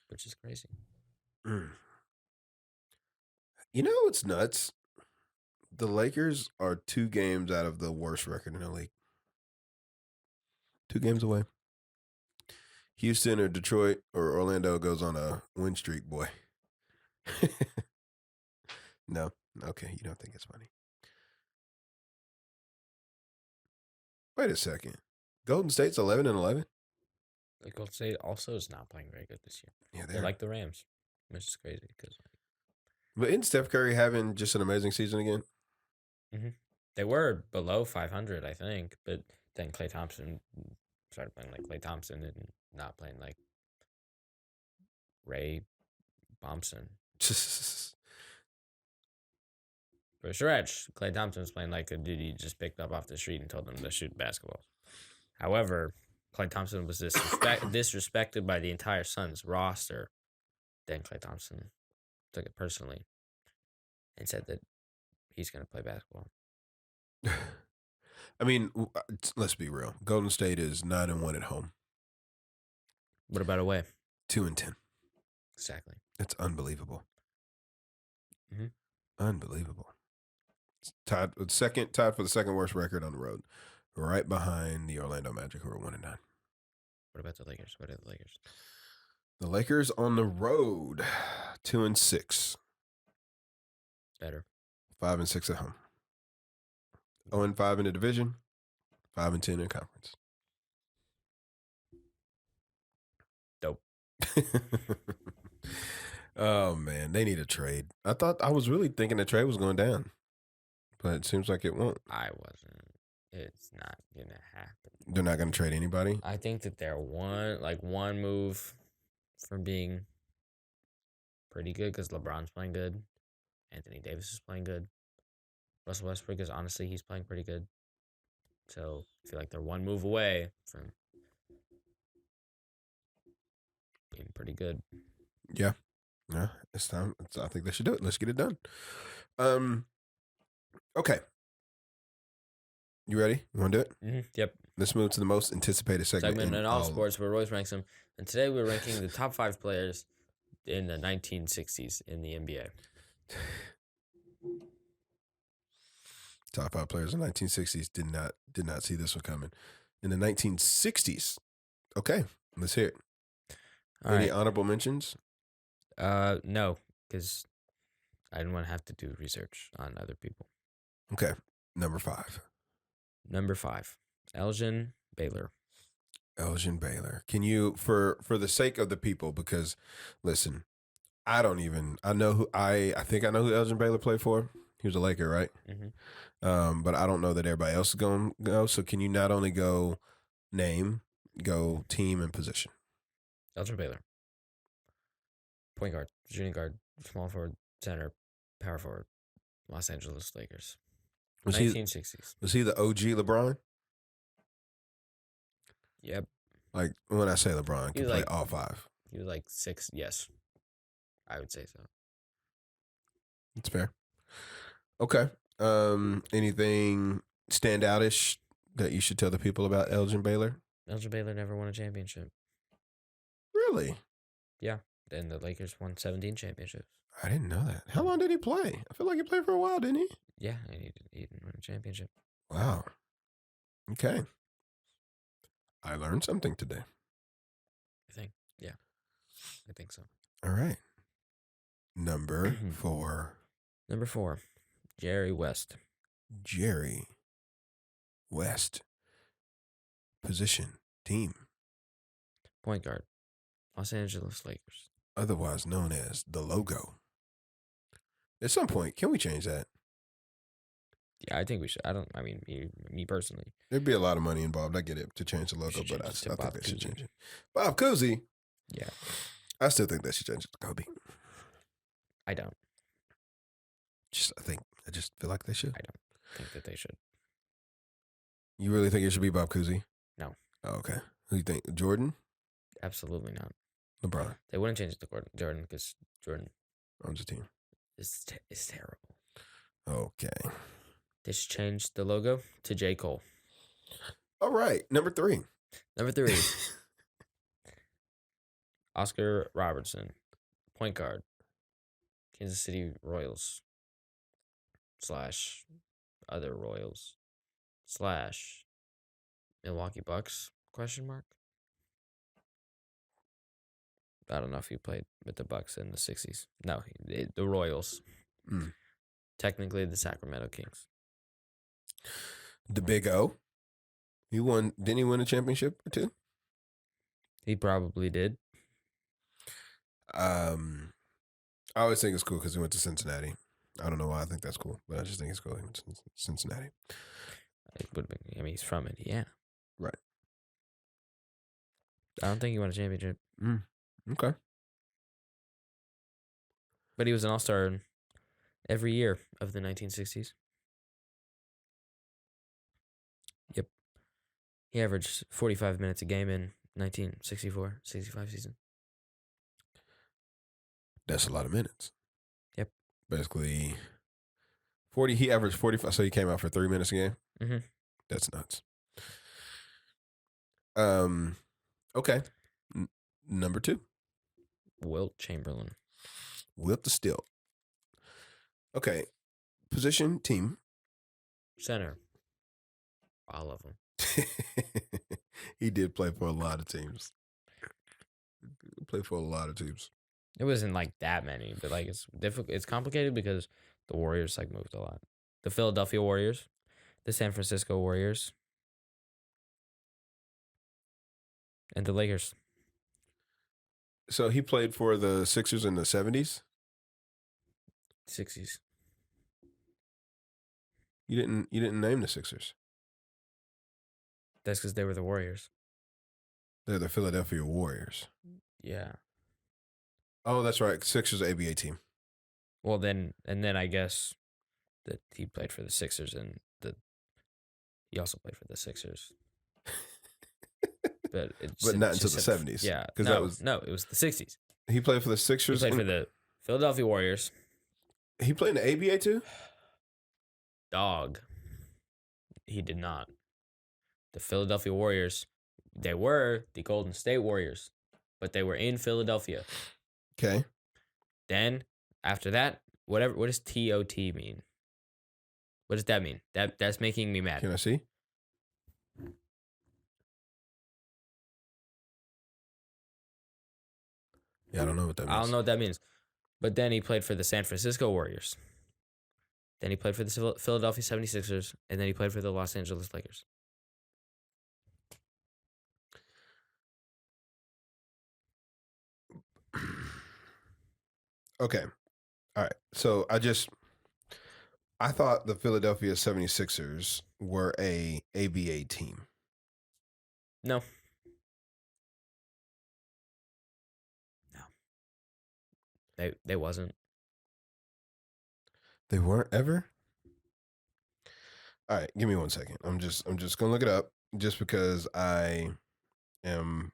which is crazy. Mm. You know what's nuts? The Lakers are 2 games out of the worst record in the league. 2 games away. Houston or Detroit or Orlando goes on a win streak, boy. No. Okay, you don't think it's funny. Wait a second. Golden State's 11-11? Like Golden State also is not playing very good this year. Yeah, They're like the Rams, which is crazy because But isn't Steph Curry having just an amazing season again? they were below 500, I think, but then Klay Thompson started playing like Klay Thompson and not playing like Ray Thompson. For a stretch, Klay Thompson was playing like a dude he just picked up off the street and told him to shoot basketballs. However, Klay Thompson was disrespected by the entire Suns roster. Then Klay Thompson took it personally and said that he's going to play basketball. I mean, let's be real. Golden State is 9-1 at home. What about away? 2-10. Exactly. It's unbelievable. Mhm. Unbelievable. It's tied for the second worst record on the road, right behind the Orlando Magic, who are 1-9. What about the Lakers? What are the Lakers? The Lakers on the road, 2-6. Better. 5-6 at home. 0-5 in the division. 5-10 in conference. Oh man, they need a trade. I was really thinking the trade was going down, but it seems like it won't. I wasn't. It's not gonna happen. They're not going to trade anybody. I think that they're one move from being pretty good because LeBron's playing good, Anthony Davis is playing good, Russell Westbrook is honestly he's playing pretty good. So I feel like they're one move away from being pretty good. Yeah, it's time. I think they should do it. Let's get it done. Okay. You ready? You want to do it? Mm-hmm. Yep. Let's move to the most anticipated segment In all sports where Royce ranks them. And today we're ranking the top 5 players in the 1960s in the NBA. Top 5 players in the 1960s did not see this one coming. In the 1960s. Okay, let's hear it. Any honorable mentions? No, because I didn't want to have to do research on other people. Okay, number 5. Number 5, Elgin Baylor. Elgin Baylor. Can you, for the sake of the people, because listen, I think I know who Elgin Baylor played for. He was a Laker, right? Mm-hmm. But I don't know that everybody else is going to go. So can you not only go name, go team and position? Elgin Baylor. Point guard, shooting guard, small forward, center, power forward. Los Angeles Lakers. 1960s. Was he the OG LeBron? Yep. Like when I say LeBron, he can play all 5. He was like 6. Yes, I would say so. That's fair. Okay. Anything standoutish that you should tell the people about Elgin Baylor? Elgin Baylor never won a championship. Really? Yeah. And the Lakers won 17 championships. I didn't know that. How long did he play? I feel like he played for a while, didn't he? Yeah, and he didn't win a championship. Wow. Okay. I learned something today. I think. Yeah. I think so. All right. Number 4. Number 4, Jerry West. Jerry West. Position, team. Point guard, Los Angeles Lakers. Otherwise known as the logo. At some point, can we change that? Yeah, I think we should. Me personally. There'd be a lot of money involved. I get it to change the logo, but I think they should change it. Bob Cousy. Yeah. I still think they should change it to Kobe. I don't. I just feel like they should. I don't think that they should. You really think it should be Bob Cousy? No. Oh, okay. Who do you think? Jordan? Absolutely not. LeBron. They wouldn't change it to Jordan because Jordan owns the team. is terrible. Okay. They should change the logo to J. Cole. All right. Number 3. Number 3. Oscar Robertson. Point guard. Kansas City Royals. / other Royals. / Milwaukee Bucks? ? I don't know if he played with the Bucks in the 60s. No, the Royals. Technically the Sacramento Kings. The Big O. Didn't he win a championship or 2? He probably did. I always think it's cool because he went to Cincinnati. I don't know why I think that's cool, but I just think it's cool. He went to Cincinnati. It would have been. He's from Indiana. Right. I don't think he won a championship. Okay. But he was an all-star every year of the 1960s. Yep. He averaged 45 minutes a game in 1964-65 season. That's a lot of minutes. Yep. Basically, 40. He averaged 45, so he came out for 3 minutes a game. Mm-hmm. That's nuts. Okay. Number 2. Wilt Chamberlain. Wilt the Stilt. Okay. Position, team. Center. All of them. He did play for a lot of teams. It wasn't like that many, but like it's difficult. It's complicated because the Warriors like moved a lot. The Philadelphia Warriors, the San Francisco Warriors, and the Lakers. So he played for the Sixers in the 70s? 60s. You didn't name the Sixers. That's because they were the Warriors. They're the Philadelphia Warriors. Yeah. Oh, that's right. Sixers ABA team. Well, then I guess that he played for the Sixers he also played for the Sixers. But Not until the 70s. Yeah. Because it was the 60s. he played for the He Sixers. played for the Philadelphia Warriors. He played in the ABA too? Dog. He did not. The Philadelphia Warriors, they were the Golden State Warriors, but they were in Philadelphia. Okay. Then, after that, what does TOT mean? What does that mean? That's making me mad. Can I see? Yeah, I don't know what that means. I don't know what that means. But then he played for the San Francisco Warriors. Then he played for the Philadelphia 76ers. And then he played for the Los Angeles Lakers. Okay. All right. So I thought the Philadelphia 76ers were a ABA team. No. They wasn't. They weren't ever? All right, give me 1 second. I'm just gonna look it up just because I am.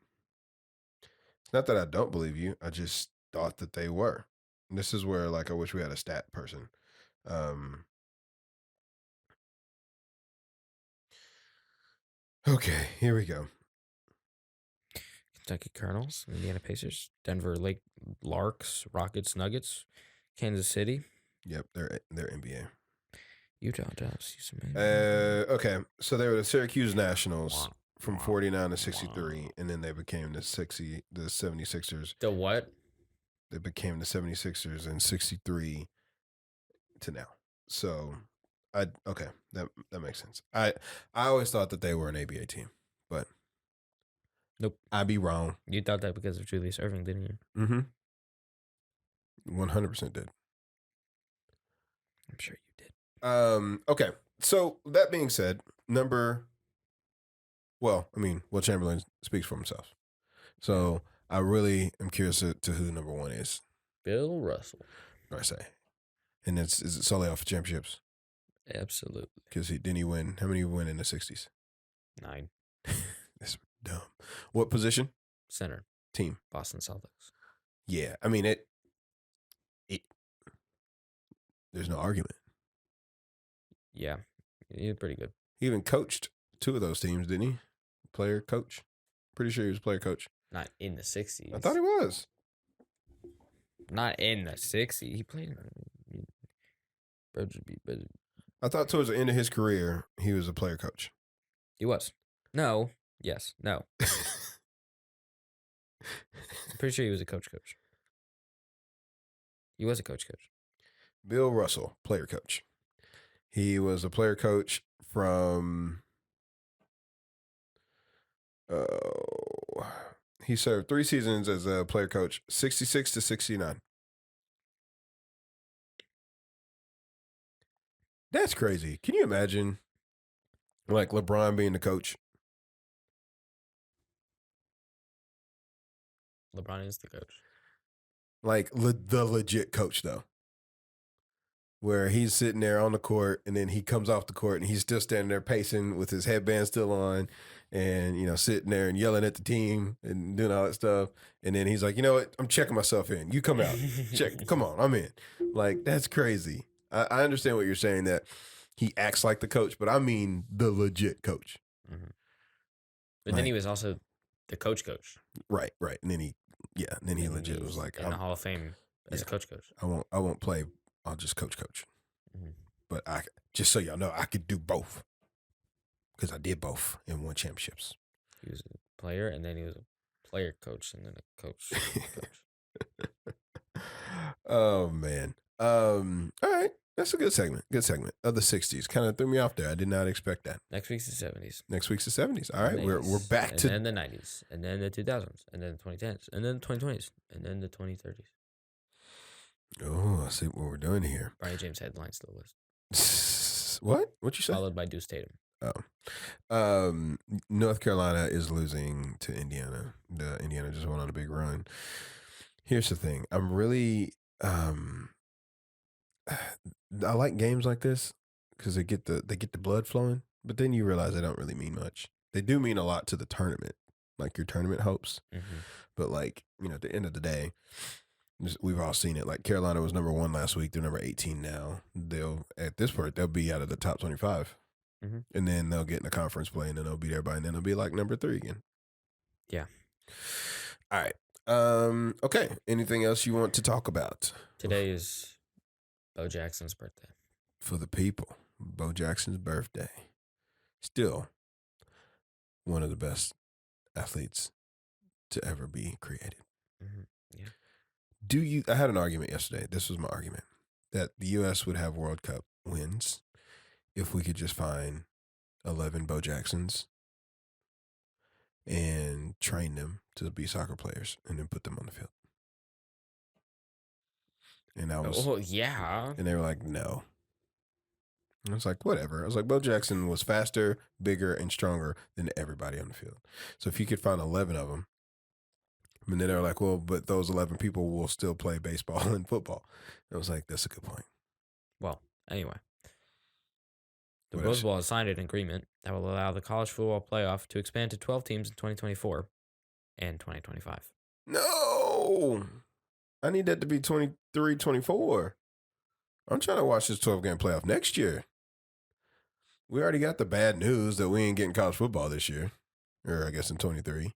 It's not that I don't believe you. I just thought that they were. And this is where I wish we had a stat person. Okay, here we go. Kentucky Colonels, Indiana Pacers, Denver Lake Larks, Rockets, Nuggets, Kansas City. Yep, they're NBA. Utah Jazz. Okay, so they were the Syracuse Nationals from 49 to 63, and then they became the 76ers. The what? They became the 76ers in 63 to now. So, okay, that makes sense. I always thought that they were an ABA team, but nope, I'd be wrong. You thought that because of Julius Erving, didn't you? Mm-hmm. 100% did. I'm sure you did. Okay, so that being said, Chamberlain speaks for himself. So I really am curious to who number one is. Bill Russell. I say, and is it solely off of championships? Absolutely. Because didn't he win? How many he win in the 60s? 9. That's dumb. What position? Center. Team. Boston Celtics. Yeah, I mean it. There's no argument. Yeah, he's pretty good. He even coached 2 of those teams, didn't he? Player coach. Pretty sure he was player coach. Not in the 60s. I thought he was. Not in the 60s. He played. I thought towards the end of his career, he was a player coach. He was. No. Yes. No. I'm pretty sure he was a coach. He was a coach. Bill Russell, player coach. He was a player coach from. He served 3 seasons as a player coach, 66 to 69. That's crazy. Can you imagine, LeBron being the coach? LeBron is the coach. The legit coach, though. Where he's sitting there on the court, and then he comes off the court, and he's still standing there pacing with his headband still on, and sitting there and yelling at the team and doing all that stuff. And then he's like, you know what? I'm checking myself in. You come out, check. Come on, I'm in. That's crazy. I understand what you're saying, that he acts like the coach, but I mean the legit coach. Mm-hmm. But then he was also the coach. Right. And then he legit was like, in the Hall of Fame as a coach. I won't play. I'll just coach. Mm-hmm. But just so y'all know, I could do both because I did both and won championships. He was a player, and then he was a player coach, and then a coach. Oh man. All right. That's a good segment. Good segment of the 60s. Kind of threw me off there. I did not expect that. Next week's the 70s. Next week's the 70s. All right, we're back and to then the 90s, and then the 2000s, and then the 2010s, and then the 2020s, and then the 2030s. Oh, I see what we're doing here. Bronny James headlines the list. What? What'd you say? Followed by Deuce Tatum. North Carolina is losing to Indiana. Indiana just went on a big run. Here's the thing. I'm really I like games like this because they get the blood flowing, but then you realize they don't really mean much. They do mean a lot to the tournament, like your tournament hopes. Mm-hmm. But like, at the end of the day, we've all seen it. Like Carolina was number 1 last week. They're number 18 now. At this point, they'll be out of the top 25. Mm-hmm. And then they'll get in the conference play, and then they'll beat everybody, and then they'll be like number 3 again. Yeah. All right. Okay. Anything else you want to talk about? Today is Bo Jackson's birthday. For the people, Bo Jackson's birthday. Still one of the best athletes to ever be created. Mm-hmm. Yeah. I had an argument yesterday. This was my argument, that the U.S. would have World Cup wins if we could just find 11 Bo Jacksons and train them to be soccer players and then put them on the field. And I was, and they were like, no. And I was like, whatever. I was like, Bo Jackson was faster, bigger, and stronger than everybody on the field. So if you could find 11 of them, and then they were like, well, but those 11 people will still play baseball and football. And I was like, that's a good point. Well, anyway. The Rose Bowl has signed an agreement that will allow the college football playoff to expand to 12 teams in 2024 and 2025. No! I need that to be 23, 24. I'm trying to watch this 12-game playoff next year. We already got the bad news that we ain't getting college football this year. Or I guess in 23.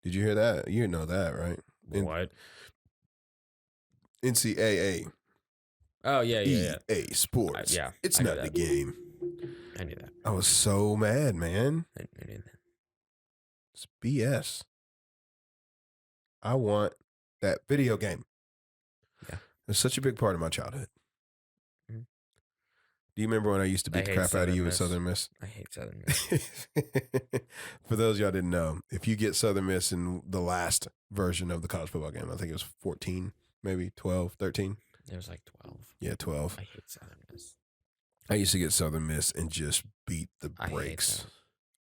Did you hear that? You know that, right? What? NCAA. Oh, yeah. EA Sports. It's not the game. I knew that. I was so mad, man. I knew that. It's BS. I want that video game. Yeah. It's such a big part of my childhood. Mm-hmm. Do you remember when I used to beat the crap out of you with Southern Miss? I hate Southern Miss. For those y'all didn't know, if you get Southern Miss in the last version of the college football game, I think it was 14, maybe 12, 13. It was like 12. Yeah, 12. I hate Southern Miss. I used to get Southern Miss and just beat the brakes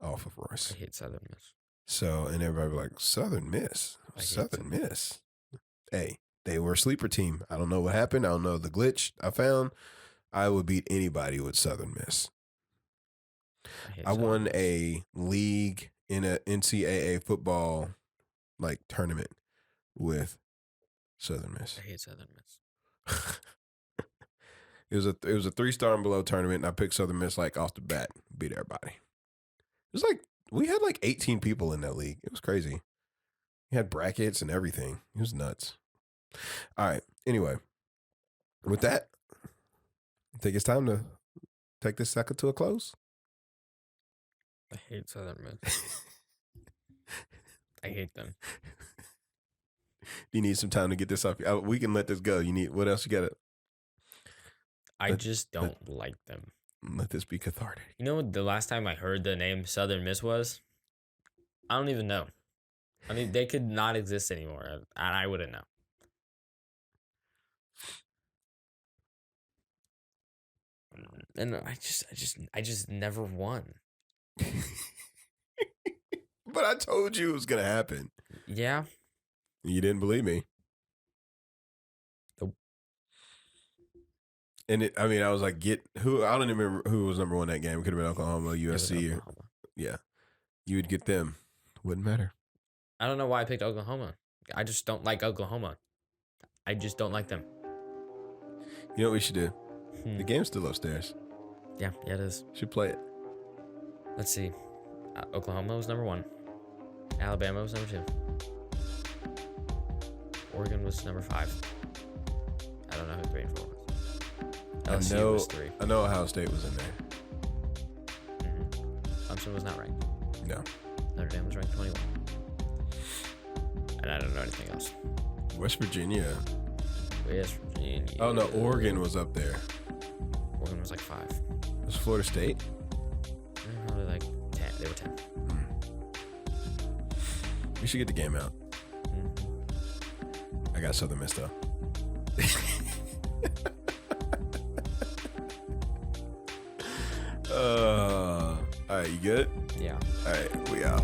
off of Royce. I hate Southern Miss. So, and everybody would be like, Southern Miss? Southern Miss? Hey, they were a sleeper team. I don't know what happened. I don't know the glitch I found. I would beat anybody with Southern Miss. I won a league in a NCAA football tournament with Southern Miss. I hate Southern Miss. It was a 3-star and below tournament, and I picked Southern Miss off the bat, beat everybody. It was we had 18 people in that league. It was crazy. We had brackets and everything. It was nuts. All right. Anyway, with that, I think it's time to take this sucker to a close. I hate Southern Miss. I hate them. You need some time to get this off. We can let this go. What else you got to? I just don't like them. Let this be cathartic. You know what the last time I heard the name Southern Miss was? I don't even know. I mean, they could not exist anymore, and I wouldn't know. And I just never won. But I told you it was gonna happen. Yeah. You didn't believe me. Nope. And I was like, who? I don't even remember who was number 1 that game. It could have been Oklahoma, USC, or yeah. You would get them. Wouldn't matter. I don't know why I picked Oklahoma. I just don't like Oklahoma. I just don't like them. You know what we should do? The game's still upstairs. Yeah, it is. Should play it. Let's see. Oklahoma was number 1. Alabama was number 2. Oregon was number 5. I don't know who 3 and 4 was. LSU was 3. I know Ohio State was in there. Mm-hmm. Clemson was not ranked. No. Notre Dame was ranked 21. And I don't know anything else. West Virginia. West Virginia. Oh, no. Oregon was up there. Oregon was like 5. It was Florida State. They're probably like 10. They were 10. We should get the game out. Mm-hmm. I got Southern Miss though. All right, you good? Yeah. All right, we out.